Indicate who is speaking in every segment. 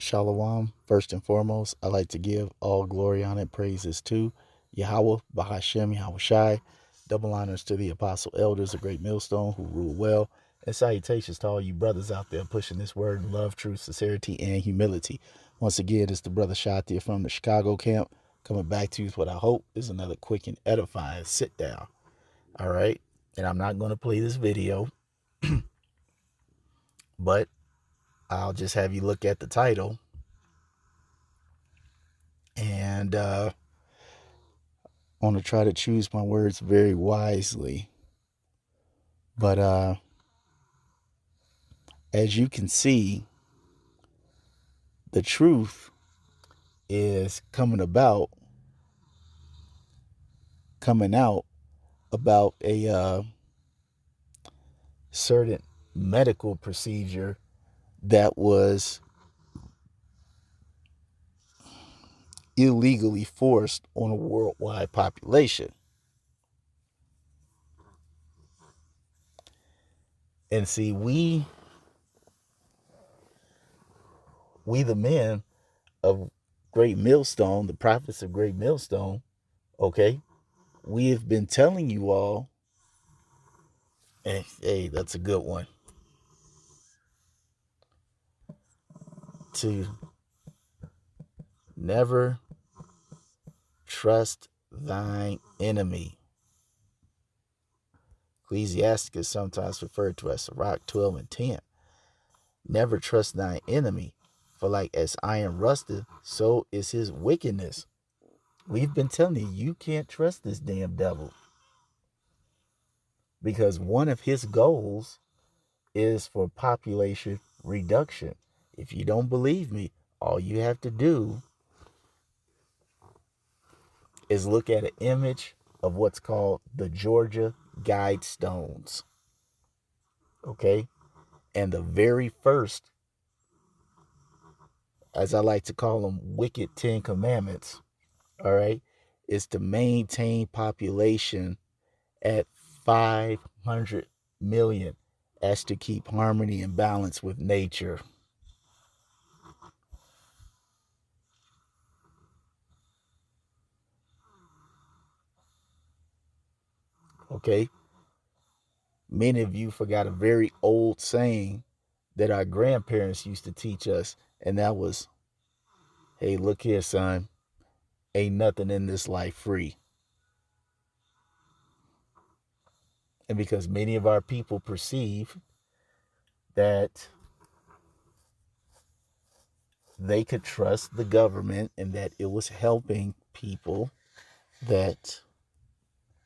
Speaker 1: Shalom. First and foremost, I like to give all glory, honor, and praises to Yahweh, Bahashem, Yahweh Shai. Double honors to the apostle elders, a great millstone who rule well. And salutations to all you brothers out there pushing this word in love, truth, sincerity, and humility. Once again, it's the brother Shatia from the Chicago camp coming back to you with what I hope is another quick and edifying sit down. All right. And I'm not going to play this video, but I'll just have you look at the title. And I want to try to choose my words very wisely. But as you can see, the truth is coming out about a certain medical procedure that was illegally forced on a worldwide population. And see, we the men of Great Millstone, the prophets of Great Millstone, okay, we have been telling you all, hey, that's a good one, to never trust thine enemy. Ecclesiastes is sometimes referred to as Sirach 12 and 10. Never trust thine enemy, for like as iron rusteth, so is his wickedness. We've been telling you, you can't trust this damn devil. Because one of his goals is for population reduction. If you don't believe me, all you have to do is look at an image of what's called the Georgia Guidestones. Okay? And the very first, as I like to call them, wicked 10 commandments, all right, is to maintain population at 500 million as to keep harmony and balance with nature. Okay? Many of you forgot a very old saying that our grandparents used to teach us, and that was, hey, look here, son, ain't nothing in this life free. And because many of our people perceive that they could trust the government and that it was helping people, that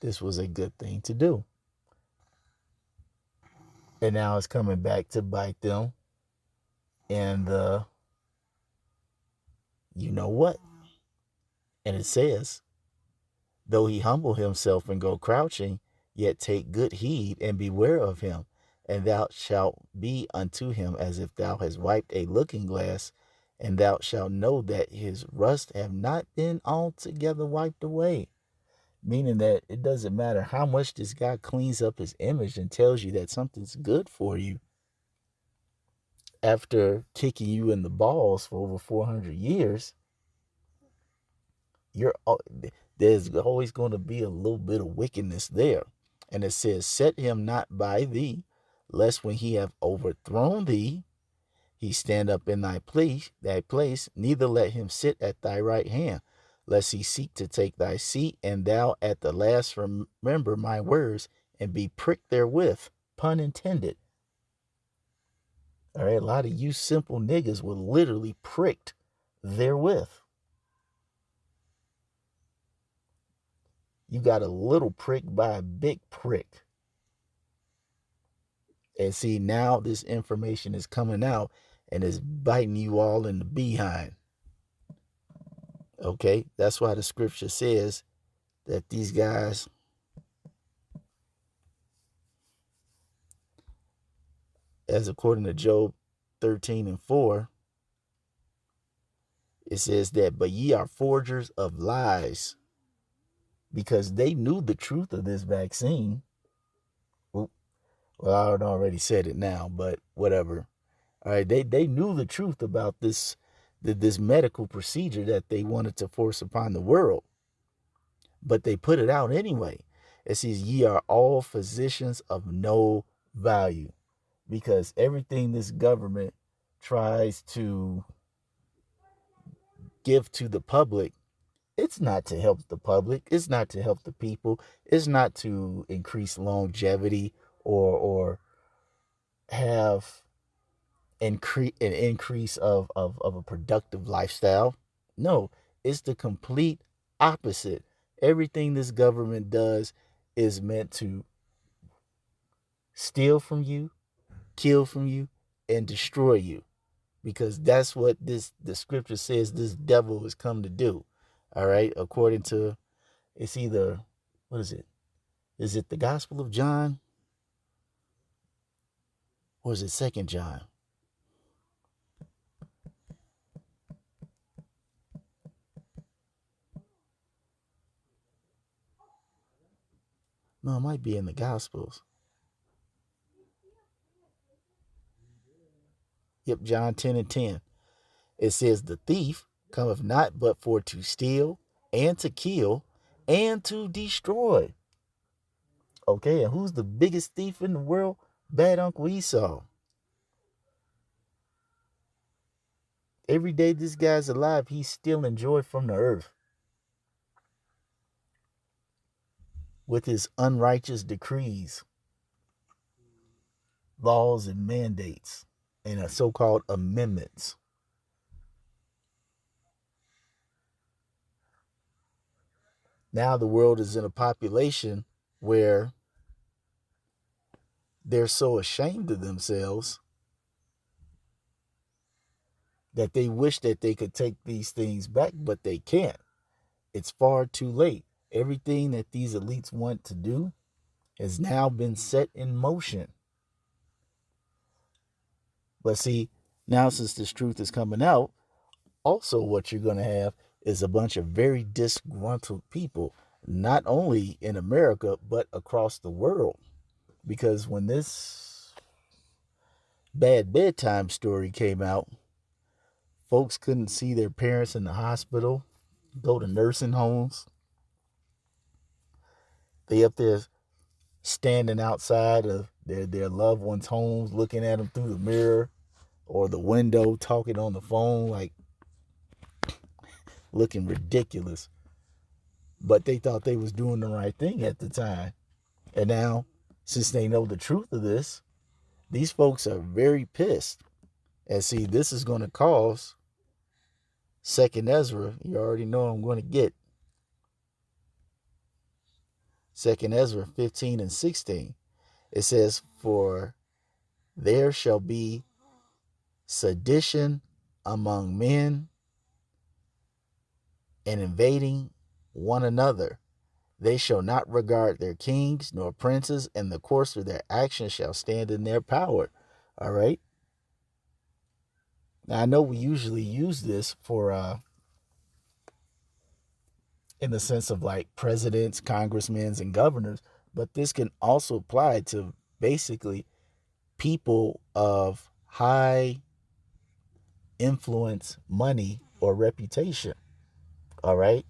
Speaker 1: this was a good thing to do. And now it's coming back to bite them. And you know what? And it says, though he humble himself and go crouching, yet take good heed and beware of him. And thou shalt be unto him as if thou hast wiped a looking glass, and thou shalt know that his rust have not been altogether wiped away. Meaning that it doesn't matter how much this guy cleans up his image and tells you that something's good for you, after kicking you in the balls for over 400 years, there's always going to be a little bit of wickedness there. And it says, set him not by thee, lest when he have overthrown thee, he stand up in thy place, neither let him sit at thy right hand, lest he seek to take thy seat, and thou at the last remember my words, and be pricked therewith, pun intended. All right, a lot of you simple niggas were literally pricked therewith. You got a little prick by a big prick. And see, now this information is coming out and is biting you all in the behind. Okay, that's why the scripture says that these guys, as according to Job 13 and 4, it says that, but ye are forgers of lies, because they knew the truth of this vaccine. Well, I already said it now, but whatever. All right, they knew the truth about this this medical procedure that they wanted to force upon the world. But they put it out anyway. It says, ye are all physicians of no value. Because everything this government tries to give to the public, it's not to help the public. It's not to help the people. It's not to increase longevity or have an increase of a productive lifestyle. No, it's the complete opposite. Everything this government does is meant to steal from you, kill from you, and destroy you. Because that's what the scripture says this devil has come to do. All right, according to, it's either, what is it? Is it the Gospel of John or is it Second John? No, it might be in the Gospels. Yep, John 10 and 10. It says, the thief cometh not but for to steal and to kill and to destroy. Okay, and who's the biggest thief in the world? Bad Uncle Esau. Every day this guy's alive, he's stealing joy from the earth with his unrighteous decrees, laws, and mandates, and so-called amendments. Now the world is in a population where they're so ashamed of themselves that they wish that they could take these things back, but they can't. It's far too late. Everything that these elites want to do has now been set in motion. But see, now since this truth is coming out, also what you're going to have is a bunch of very disgruntled people, not only in America, but across the world. Because when this bad bedtime story came out, folks couldn't see their parents in the hospital, go to nursing homes. They up there standing outside of their loved ones' homes, looking at them through the mirror or the window, talking on the phone, like looking ridiculous. But they thought they was doing the right thing at the time. And now, since they know the truth of this, these folks are very pissed. And see, this is going to cause Second Ezra. You already know I'm going to get Second Ezra 15 and 16. It says, for there shall be sedition among men and invading one another. They shall not regard their kings nor princes, and the course of their actions shall stand in their power. All right. Now I know we usually use this for in the sense of like presidents, congressmen, and governors, but this can also apply to basically people of high influence, money, or reputation. All right.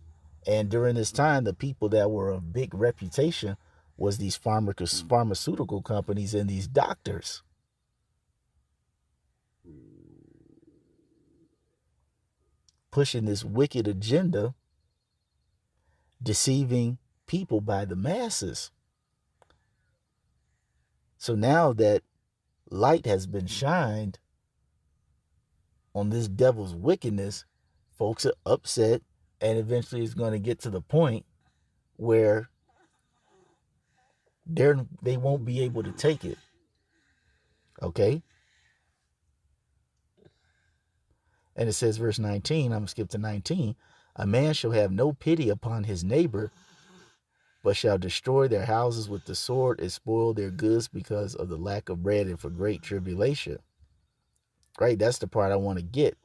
Speaker 1: And during this time, the people that were of big reputation was these pharmaceutical companies and these doctors. Pushing this wicked agenda, deceiving people by the masses. So now that light has been shined on this devil's wickedness, folks are upset, and eventually it's going to get to the point where they won't be able to take it. Okay? And it says, verse 19, I'm going to skip to 19. A man shall have no pity upon his neighbor, but shall destroy their houses with the sword and spoil their goods because of the lack of bread and for great tribulation. Right? That's the part I want to get.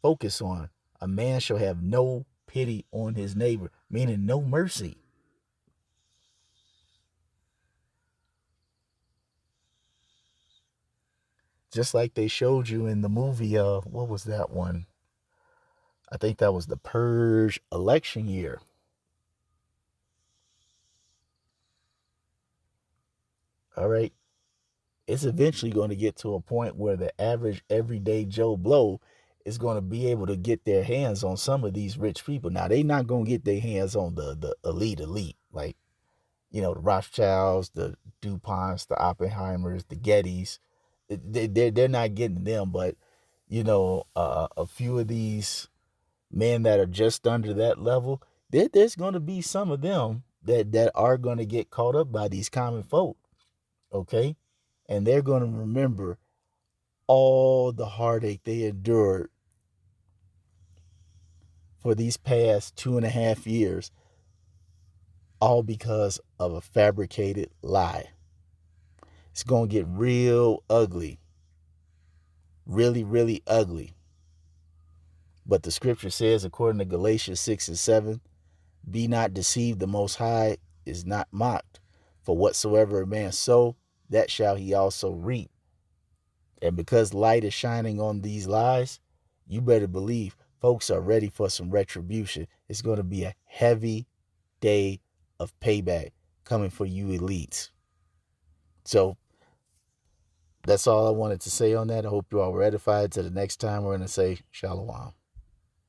Speaker 1: Focus on. A man shall have no pity on his neighbor, meaning no mercy. Just like they showed you in the movie, what was that one? I think that was the purge election year. All right. It's eventually going to get to a point where the average everyday Joe Blow is going to be able to get their hands on some of these rich people. Now, they're not going to get their hands on the elite, like, the Rothschilds, the DuPonts, the Oppenheimers, the Gettys. They're not getting them, but, a few of these men that are just under that level, there's going to be some of them that are going to get caught up by these common folk, okay? And they're going to remember all the heartache they endured for these past 2.5 years, all because of a fabricated lie. It's going to get real ugly, really, really ugly. But the scripture says, according to Galatians 6 and 7, be not deceived, the Most High is not mocked. For whatsoever a man sow, that shall he also reap. And because light is shining on these lies, you better believe folks are ready for some retribution. It's going to be a heavy day of payback coming for you elites. So that's all I wanted to say on that. I hope you all were edified. Till the next time, we're going to say Shalom.